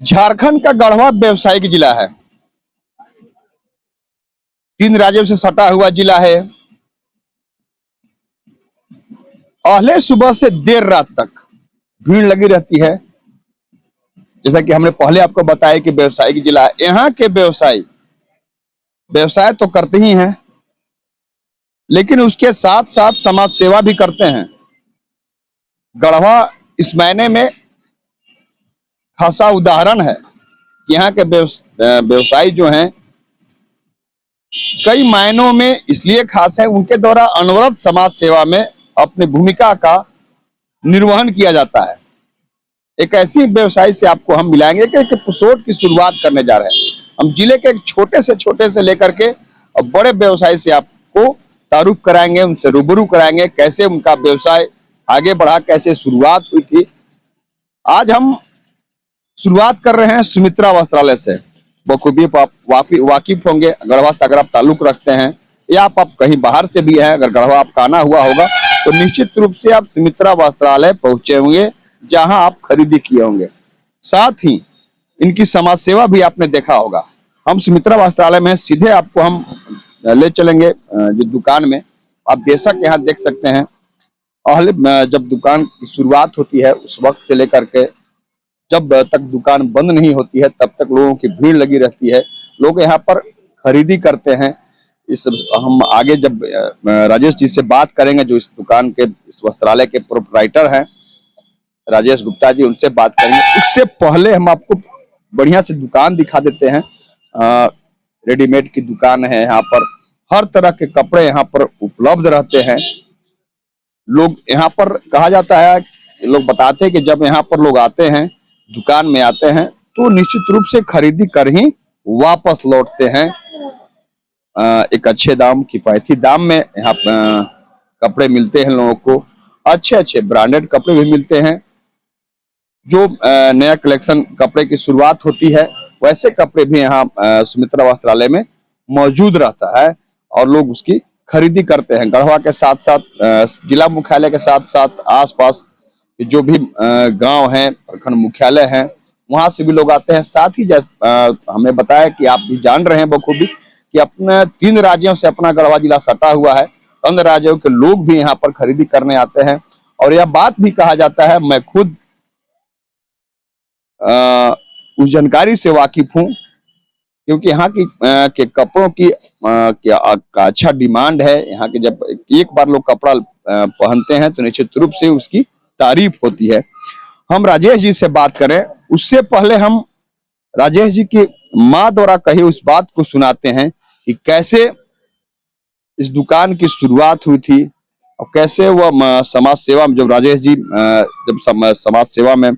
झारखंड का गढ़वा व्यवसायिक जिला है। 3 राज्यों से सटा हुआ जिला है। पहले सुबह से देर रात तक भीड़ लगी रहती है। जैसा कि हमने पहले आपको बताया कि व्यवसायिक जिला है। यहाँ के व्यवसाय तो करते ही हैं, लेकिन उसके साथ साथ समाज सेवा भी करते हैं। गढ़वा इस मायने में खासा उदाहरण है। यहाँ के व्यवसायी जो हैं कई मायनों में इसलिए खास है, उनके द्वारा अनवरत समाज सेवा में अपनी भूमिका का निर्वहन किया जाता है। एक ऐसी व्यवसायी से आपको हम मिलाएंगे कि एक एपिसोड की शुरुआत करने जा रहे हैं। हम जिले के एक छोटे से लेकर के और बड़े व्यवसायी से आपको तारुफ कराएंगे, उनसे रूबरू कराएंगे, कैसे उनका व्यवसाय आगे बढ़ा, कैसे शुरुआत हुई थी। आज हम शुरुआत कर रहे हैं सुमित्रा वस्त्रालय से। बखूबी आप वाकिफ होंगे, गढ़वा से अगर आप ताल्लुक रखते हैं या आप कहीं बाहर से भी हैं, अगर गढ़वा आपका आना हुआ होगा तो निश्चित रूप से आप सुमित्रा वस्त्रालय पहुंचे होंगे, जहां आप खरीदी किए होंगे। साथ ही इनकी समाज सेवा भी आपने देखा होगा। हम सुमित्रा वस्त्रालय में सीधे आपको हम ले चलेंगे जो दुकान में। आप बेशक यहाँ देख सकते हैं, पहले जब दुकान की शुरुआत होती है उस वक्त से लेकर के जब तक दुकान बंद नहीं होती है तब तक लोगों की भीड़ लगी रहती है। लोग यहाँ पर खरीदी करते हैं। हम आगे जब राजेश जी से बात करेंगे, जो इस दुकान के, इस वस्त्रालय के प्रोप्राइटर हैं राजेश गुप्ता जी, उनसे बात करेंगे। उससे पहले हम आपको बढ़िया से दुकान दिखा देते हैं। रेडीमेड की दुकान है। यहाँ पर हर तरह के कपड़े यहाँ पर उपलब्ध रहते हैं। लोग यहाँ पर, कहा जाता है, लोग बताते हैं कि जब यहाँ पर लोग आते हैं, दुकान में आते हैं, तो निश्चित रूप से खरीदी कर ही वापस लौटते हैं। एक अच्छे दाम, किफायती दाम में यहाँ कपड़े मिलते हैं लोगों को। अच्छे ब्रांडेड कपड़े भी मिलते हैं। जो नया कलेक्शन कपड़े की शुरुआत होती है, वैसे कपड़े भी यहाँ सुमित्रा वस्त्रालय में मौजूद रहता है और लोग उसकी खरीदी करते हैं। गढ़वा के साथ साथ जिला मुख्यालय के साथ साथ आसपास जो भी गांव हैं, प्रखंड मुख्यालय हैं, वहां से भी लोग आते हैं। साथ ही हमें बताया कि आप भी जान रहे हैं बखूबी कि अपने 3 राज्यों से अपना गढ़वा जिला सटा हुआ है। अन्य राज्यों के लोग भी यहाँ पर खरीदी करने आते हैं। और यह बात भी कहा जाता है, मैं खुद उस जानकारी से वाकिफ हूँ, क्योंकि यहाँ की के कपड़ों की का अच्छा डिमांड है। यहाँ के जब एक बार लोग कपड़ा पहनते हैं तो निश्चित रूप से उसकी तारीफ होती है। हम राजेश जी से बात करें, उससे पहले हम राजेश जी की माँ द्वारा कही उस बात को सुनाते हैं कि कैसे इस दुकान की शुरुआत हुई थी और कैसे वह समाज सेवा में, जब राजेश जी जब समाज सेवा में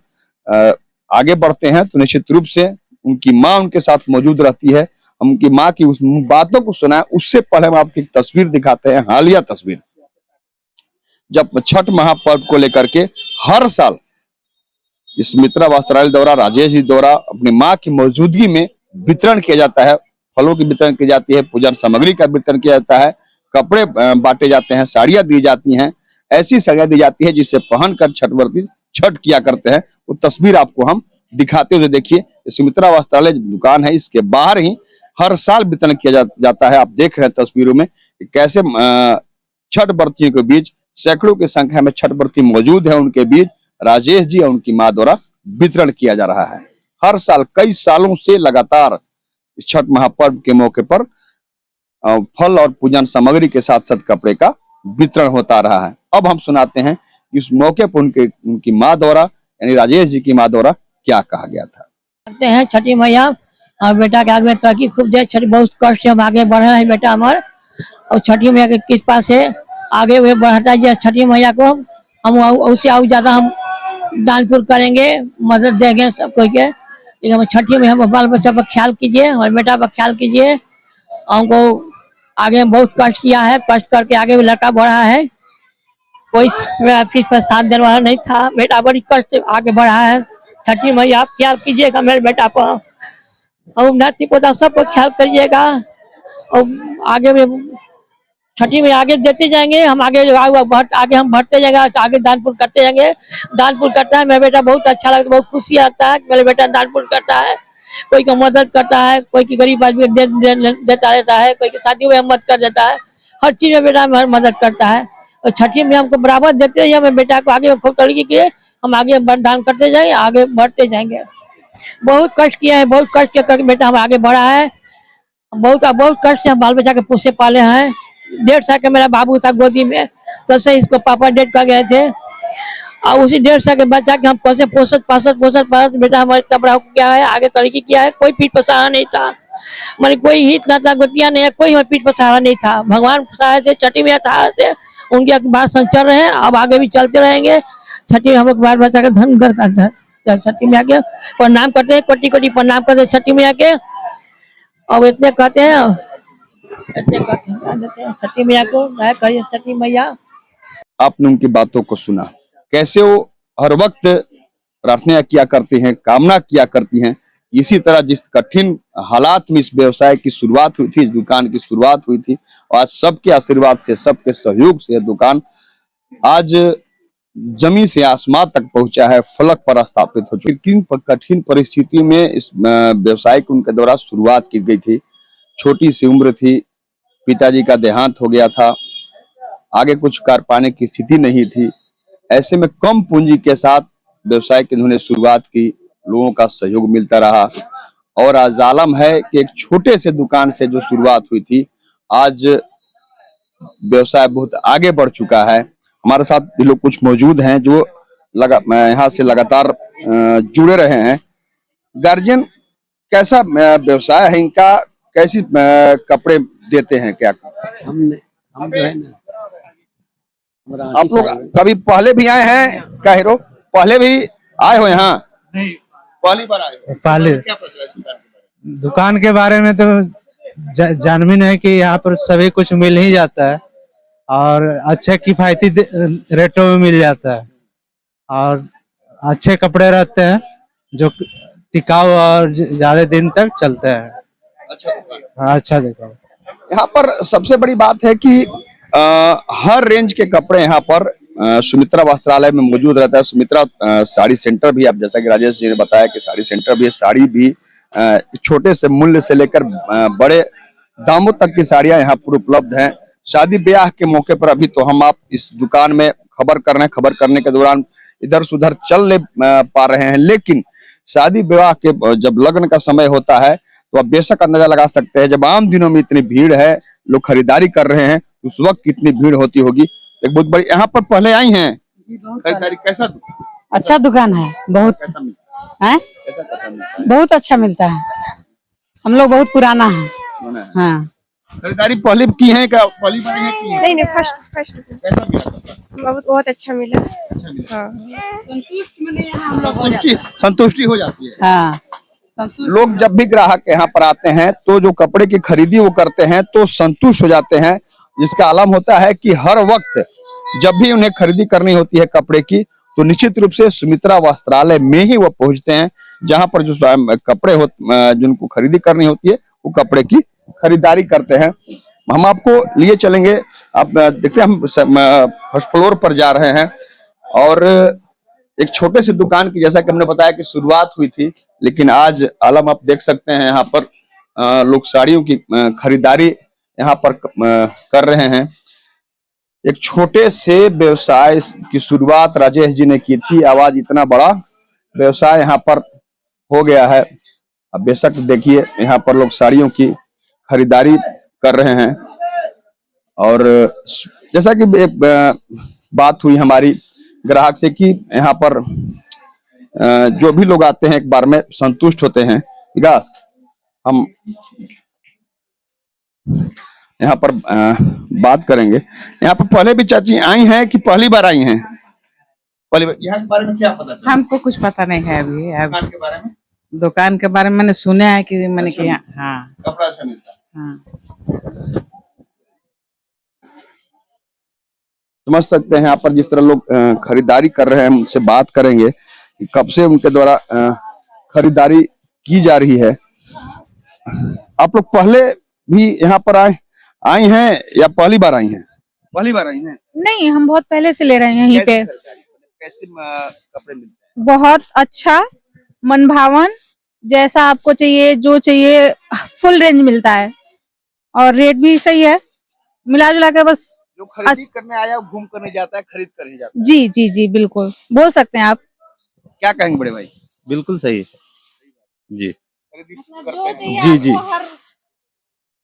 आगे बढ़ते हैं तो निश्चित रूप से उनकी माँ उनके साथ मौजूद रहती है। हम उनकी माँ की उस बातों को सुनाएं, उससे पहले हम आपकी एक तस्वीर दिखाते हैं, हालिया तस्वीर। जब छठ महापर्व को लेकर के हर साल इस सुमित्रा वस्त्रालय द्वारा, राजेश जी द्वारा अपनी माँ की मौजूदगी में वितरण किया जाता है। फलों की वितरण की जाती है, पूजन सामग्री का वितरण किया जाता है, कपड़े बांटे जाते हैं, साड़ियां दी जाती हैं। ऐसी साड़ियां दी जाती है जिसे पहनकर छठव्रती छठ किया करते हैं। वो तस्वीर आपको हम दिखाते हुए देखिए। सुमित्रा वस्त्रालय दुकान है, इसके बाहर ही हर साल वितरण किया जाता है। आप देख रहे हैं तस्वीरों में कैसे छठ व्रतियों के बीच सैकड़ों की संख्या में छठ व्रती मौजूद है। उनके बीच राजेश जी और उनकी मां द्वारा वितरण किया जा रहा है। हर साल कई सालों से लगातार इस छठ महापर्व के मौके पर फल और पूजन सामग्री के साथ साथ कपड़े का वितरण होता रहा है। अब हम सुनाते हैं कि उस मौके पर उनकी मां द्वारा, यानी राजेश जी की मां द्वारा क्या कहा गया था। करते हैं छठी मैया और बेटा के आगे तरक्की खूब दे। छठी बहुत कष्ट से हम आगे बढ़ रहे हैं बेटा हमारे, और छठी मैया की कृपा से आगे वे बढ़ता है। छठी मैया को हम उससे और ज्यादा हम दानपुर करेंगे, मदद देंगे सब कोई के। लेकिन हम छठी मैया बाल बच्चा पर ख्याल कीजिए, हमारे बेटा पर ख्याल कीजिए। हमको आगे बहुत कष्ट किया है, कष्ट करके आगे भी लड़का बढ़ा है। कोई फीस पर साथ देने वाला नहीं था, बेटा बड़ी कष्ट से आगे बढ़ा है। छठी मैया आप ख्याल कीजिएगा मेरे बेटा पर, और नाती पोता सब पर ख्याल करिएगा। और आगे में छठी में आगे देते जाएंगे, हम आगे आगे हम बढ़ते जाएंगे, आगे दान पुण्य करते जाएंगे। दान पुण्य करता है मेरा बेटा, बहुत अच्छा लगता है, बहुत खुशी आता है मेरा बेटा दान पुण्य करता है, कोई की मदद करता है, कोई की गरीब आदमी देता रहता है, कोई की शादी में मदद कर देता है, हर चीज में बेटा हमारी मदद करता है। और छठी में हमको बराबर देते हैं, मेरे बेटा को आगे खूब तरीके के हम आगे दान करते जाएंगे, आगे बढ़ते जाएंगे। बहुत कष्ट किया है, बहुत कष्ट करके बेटा हम आगे बढ़ा है, बहुत बहुत कष्ट से हम बाल बच्चा के पोसे पाले हैं। 1.5 साल का मेरा बाबू था गोदी में, तब से इसको पापा डेट कर गए थे, और उसी 1.5 साल के बच्चा के हम पोसे पोसत बेटा हमारे कपड़ा किया है, आगे तरक्की किया है। कोई पीठ पर सहारा नहीं था, मैंने कोई हित ना था, गोतिया नहीं है, कोई हमारे पीठ पर सहारा नहीं था। भगवान सहारे थे, छठी में सहारे थे, उनके बात संग चल रहे हैं, अब आगे भी चलते रहेंगे। छठी में हम लोग बाल बच्चा का धन घर करते हैं, छठी में आके प्रणाम करते हैं, कोटि कोटि प्रणाम करते हैं छठी में आके। और इतने कहते हैं, छठी मैया को मैं कहिए छठी मैया। आपने उनकी बातों को सुना, कैसे वो हर वक्त प्रार्थना किया करती हैं, कामना किया करती हैं। इसी तरह जिस कठिन हालात में इस व्यवसाय की शुरुआत हुई थी, इस दुकान की शुरुआत हुई थी, और आज सबके आशीर्वाद से, सबके सहयोग से दुकान आज जमीन से आसमान तक पहुंचा है, फलक पर स्थापित हो चुकी। लेकिन कठिन परिस्थिति में इस व्यवसाय की उनके द्वारा शुरुआत की गई थी। छोटी सी उम्र थी, पिताजी का देहांत हो गया था, आगे कुछ कर पाने की स्थिति नहीं थी। ऐसे में कम पूंजी के साथ व्यवसाय की उन्होंने शुरुआत की, लोगों का सहयोग मिलता रहा, और आज आलम है कि एक छोटे से दुकान से जो शुरुआत हुई थी, आज व्यवसाय बहुत आगे बढ़ चुका है। हमारे साथ भी लोग कुछ मौजूद हैं जो यहाँ से लगातार जुड़े रहे हैं। गार्जियन, कैसा व्यवसाय है इनका, कैसी कपड़े देते हैं क्या? हम जो है ना, आप लोग कभी पहले भी आए हैं क्या हीरो? पहले भी आए हो यहाँ? नहीं, पहली बार आए हो? पहले क्या पता है दुकान के बारे में तो जानवीन है कि यहाँ पर सभी कुछ मिल ही जाता है, और अच्छे किफायती रेटों में मिल जाता है, और अच्छे कपड़े रहते हैं जो टिकाऊ और ज्यादा दिन तक चलते हैं। अच्छा, हाँ, अच्छा देखो। यहाँ पर सबसे बड़ी बात है कि हर रेंज के कपड़े यहाँ पर सुमित्रा वस्त्रालय में मौजूद रहता है। सुमित्रा साड़ी सेंटर भी, आप जैसा कि राजेश जी ने बताया कि साड़ी सेंटर भी है, साड़ी भी छोटे से मूल्य से लेकर बड़े दामों तक की साड़ियां यहाँ पर उपलब्ध हैं। शादी ब्याह के मौके पर अभी तो हम आप इस दुकान में खबर करने के दौरान इधर से उधर चल ले पा रहे हैं, लेकिन शादी विवाह के जब लग्न का समय होता है तो आप बेशक अंदाजा लगा सकते हैं, जब आम दिनों में इतनी भीड़ है, लोग खरीदारी कर रहे हैं, उस वक्त कितनी भीड़ होती होगी। एक बहुत बड़ी, यहाँ पर पहले आई हैं खरीदारी, कैसा अच्छा दुकान है, बहुत कैसा मिलता है, कैसा कपड़ा मिलता बहुत अच्छा मिलता है। हम लोग बहुत पुराना है। है? हाँ, खरीदारी पहले की है क्या? पहली बार है की है? नहीं फर्स्ट कैसा मिला कपड़ा? बहुत अच्छा मिला। अच्छा मिला। हाँ, संतुष्टि हो जाती है। हाँ, लोग जब भी ग्राहक यहाँ पर आते हैं तो जो कपड़े की खरीदी वो करते हैं तो संतुष्ट हो जाते हैं, जिसका आलम होता है कि हर वक्त जब भी उन्हें खरीदी करनी होती है कपड़े की तो निश्चित रूप से सुमित्रा वस्त्रालय में ही वो पहुंचते हैं, जहां पर जो कपड़े जिनको खरीदी करनी होती है वो कपड़े की खरीदारी करते हैं। हम आपको लिए चलेंगे, आप देखते हैं हम फर्स्ट फ्लोर पर जा रहे हैं, और एक छोटे से दुकान की, जैसा कि हमने बताया कि शुरुआत हुई थी, लेकिन आज आलम आप देख सकते हैं यहाँ पर लोग साड़ियों की खरीदारी यहाँ पर कर रहे हैं। एक छोटे से व्यवसाय की शुरुआत राजेश जी ने की थी, आवाज इतना बड़ा व्यवसाय यहाँ पर हो गया है। अब बेशक देखिए यहाँ पर लोग साड़ियों की खरीदारी कर रहे हैं, और जैसा कि एक बात हुई हमारी ग्राहक से कि यहाँ पर जो भी लोग आते हैं एक बार में संतुष्ट होते हैं। ठीक है, हम यहाँ पर बात करेंगे। यहाँ पर पहले भी चाची आई हैं कि पहली बार आई हैं? पहली बार। यहाँ के बारे में क्या पता चला? हमको कुछ पता नहीं है अभी। दुकान के बारे में? दुकान के बारे में मैंने सुना है कि मैंने किया। हाँ, कपड़ा अच्छा मिलता है। हाँ, समझ सकते हैं यहाँ पर जिस तरह लोग खरीदारी कर रहे हैं। उनसे बात करेंगे कि कब से उनके द्वारा खरीदारी की जा रही है। आप लोग पहले भी यहाँ पर आए? आई हैं या पहली बार आई हैं? पहली बार आई हैं। नहीं, हम बहुत पहले से ले रहे हैं यहीं पे। कैसे कपड़े मिलते हैं? बहुत अच्छा, मनभावन, जैसा आपको चाहिए, जो चाहिए, फुल रेंज मिलता है और रेट भी सही है, मिला जुला के बस। जो खरीदी करने आया वो घूम कर नहीं जाता है, खरीद कर ही जाता है। जी जी जी, बिल्कुल बोल सकते हैं आप। क्या कहेंगे बड़े भाई? बिल्कुल सही है जी। खरीदी करते हैं। जी जी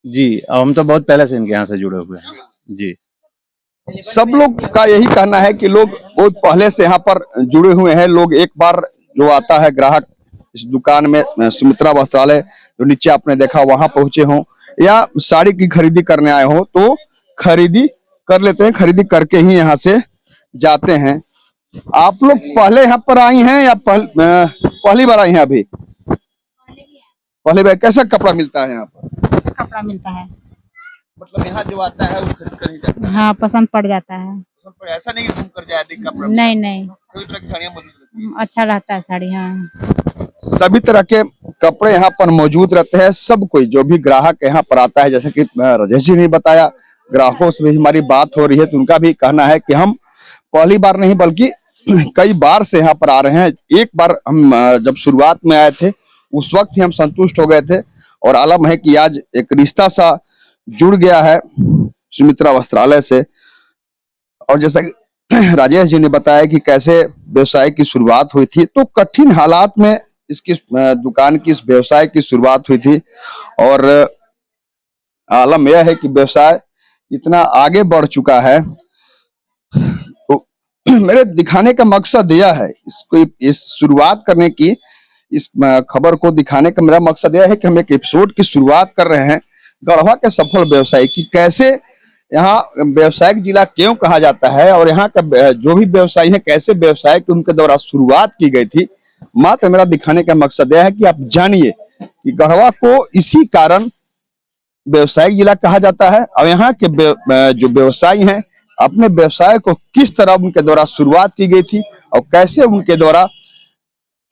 जी, हम तो बहुत पहले से इनके यहाँ से जुड़े हुए हैं जी। सब लोग का यही कहना है कि लोग बहुत पहले से यहाँ पर जुड़े हुए हैं। लोग एक बार जो आता है ग्राहक इस दुकान में, सुमित्रा वस्त्रालय जो नीचे आपने देखा वहां पहुंचे हों या साड़ी की खरीदी करने आए हो तो खरीदी कर लेते हैं, खरीदी करके ही यहाँ से जाते हैं। आप लोग पहले यहाँ पर आई हैं या पहली बार आई हैं? अभी पहली बार। कैसा कपड़ा मिलता है यहाँ पर? कपड़ा मिलता है, मतलब यहाँ जो आता है वो खरीद कर ही जाता है। हाँ, पसंद पड़ जाता है। तो ऐसा नहीं कि घूम कर जाए कपड़ा। नहीं नहीं, कोई तरह की साड़ियाँ मौजूद रहती हैं। अच्छा रहता है साड़ी। हाँ, सभी तरह के कपड़े यहाँ पर मौजूद रहते हैं। सब कोई जो भी ग्राहक यहाँ पर आता है, जैसे कि राजेश जी ने बताया, ग्राहकों से भी हमारी बात हो रही है तो उनका भी कहना है कि हम पहली बार नहीं बल्कि कई बार से यहाँ पर आ रहे हैं। एक बार हम जब शुरुआत में आए थे उस वक्त ही हम संतुष्ट हो गए थे और आलम है कि आज एक रिश्ता सा जुड़ गया है सुमित्रा वस्त्रालय से। और जैसा कि राजेश जी ने बताया कि कैसे व्यवसाय की शुरुआत हुई थी, तो कठिन हालात में इसकी दुकान की, इस व्यवसाय की शुरुआत हुई थी और आलम यह है कि व्यवसाय इतना आगे बढ़ चुका है। तो मेरे दिखाने का मकसद यह है, इसको इस शुरुआत करने की, इस खबर को दिखाने का मेरा मकसद यह है कि हम एक एपिसोड की शुरुआत कर रहे हैं गढ़वा के सफल व्यवसायी की। कैसे यहाँ व्यवसायिक जिला क्यों कहा जाता है और यहाँ का जो भी व्यवसायी है कैसे व्यवसाय की उनके द्वारा शुरुआत की गई थी, मात्र मेरा दिखाने का मकसद यह है कि आप जानिए कि गढ़वा को इसी कारण व्यवसायिक जिला कहा जाता है और यहाँ के जो व्यवसायी हैं अपने व्यवसाय को किस तरह उनके द्वारा शुरुआत की गई थी और कैसे उनके द्वारा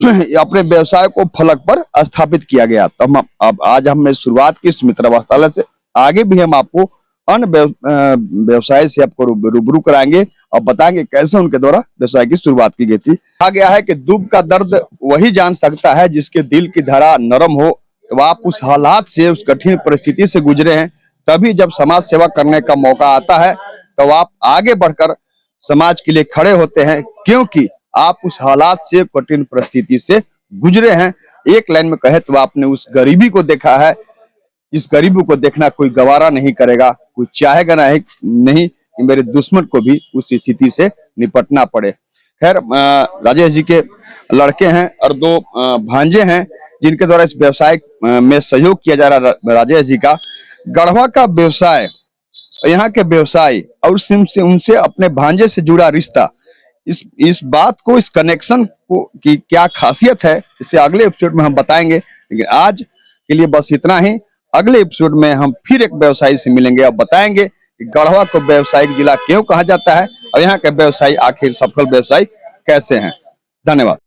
अपने व्यवसाय को फलक पर स्थापित किया गया। तो हम अब आज हमने शुरुआत की सुमित्रा वस्त्रालय से, आगे भी हम आपको अन्य व्यवसाय से आपको रूबरू कराएंगे और बताएंगे कैसे उनके द्वारा व्यवसाय की शुरुआत की गई थी। कहा गया है कि दुख का दर्द वही जान सकता है जिसके दिल की धरा नरम हो। तो आप उस हालात से, उस कठिन परिस्थिति से गुजरे हैं, तभी जब समाज सेवा करने का मौका आता है तो आप आगे बढ़कर समाज के लिए खड़े होते हैं, क्योंकि आप उस हालात से, कठिन परिस्थिति से गुजरे हैं। एक लाइन में कहे तो आपने उस गरीबी को देखा है। इस गरीबी को देखना कोई गवारा नहीं करेगा, कोई चाहेगा नहीं कि मेरे दुश्मन को भी उस स्थिति से निपटना पड़े। खैर, राजेश जी के लड़के हैं और दो भांजे हैं जिनके द्वारा इस व्यवसाय में सहयोग किया जा रहा है। राजेश जी का गढ़वा का व्यवसाय, यहाँ के व्यवसायी और उनसे अपने भांजे से जुड़ा रिश्ता, इस बात को, इस कनेक्शन को की क्या खासियत है, इसे अगले एपिसोड में हम बताएंगे। लेकिन आज के लिए बस इतना ही। अगले एपिसोड में हम फिर एक व्यवसायी से मिलेंगे और बताएंगे कि गढ़वा को व्यवसायिक जिला क्यों कहा जाता है और यहाँ के व्यवसायी आखिर सफल व्यवसायी कैसे हैं। धन्यवाद।